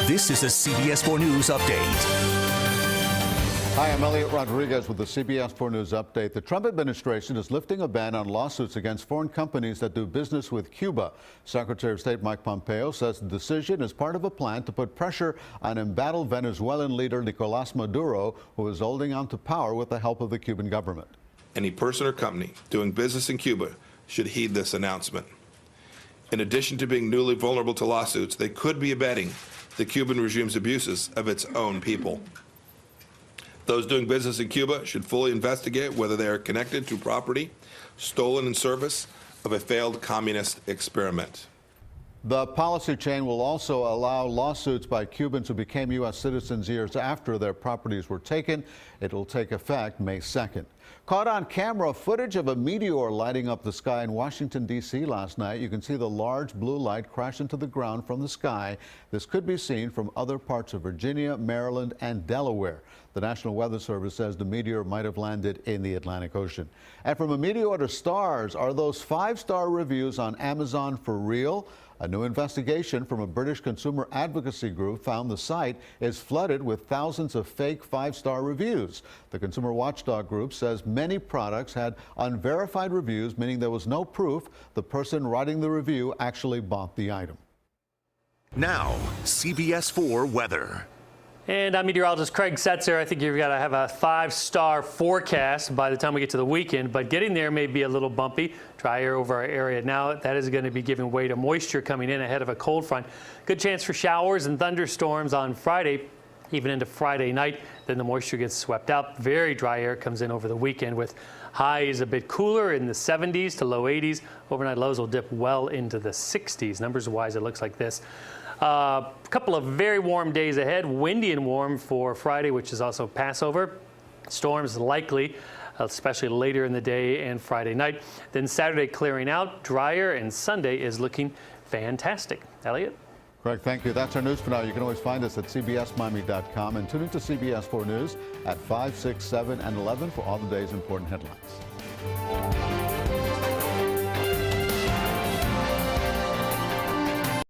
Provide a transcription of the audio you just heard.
This is a CBS 4 News update. Hi, I'm Elliot Rodriguez with the CBS 4 News update. The Trump administration is lifting a ban on lawsuits against foreign companies that do business with Cuba. Secretary of State Mike Pompeo says the decision is part of a plan to put pressure on embattled Venezuelan leader Nicolas Maduro, who is holding on to power with the help of the Cuban government. Any person or company doing business in Cuba should heed this announcement. In addition to being newly vulnerable to lawsuits, they could be abetting the Cuban regime's abuses of its own people. Those doing business in Cuba should fully investigate whether they are connected to property stolen in service of a failed communist experiment. The policy change will also allow lawsuits by Cubans who became U.S. citizens years after their properties were taken. It will take effect May 2nd. Caught on camera footage of a meteor lighting up the sky in Washington, D.C. last night. You can see the large blue light crash into the ground from the sky. This could be seen from other parts of Virginia, Maryland, and Delaware. The National Weather Service says the meteor might have landed in the Atlantic Ocean. And from a meteor to stars, are those 5-star reviews on Amazon for real? A new investigation from a British consumer advocacy group found the site is flooded with thousands of fake 5-star reviews. The consumer watchdog group says many products had unverified reviews, meaning there was no proof the person writing the review actually bought the item. Now, CBS 4 weather. And I'm meteorologist Craig Setzer. I think you've got to have a 5-star forecast by the time we get to the weekend, but getting there may be a little bumpy. Dry air over our area now. That is going to be giving way to moisture coming in ahead of a cold front. Good chance for showers and thunderstorms on Friday, even into Friday night. Then the moisture gets swept out. Very dry air comes in over the weekend with highs a bit cooler in the 70s to low 80s. Overnight lows will dip well into the 60s. Numbers-wise, it looks like this. A couple of very warm days ahead, windy and warm for Friday, which is also Passover. Storms likely, especially later in the day and Friday night. Then Saturday clearing out, drier, and Sunday is looking fantastic. Elliot? Craig, thank you. That's our news for now. You can always find us at CBSMiami.com and tune into CBS 4 News at 5, 6, 7, and 11 for all the day's important headlines.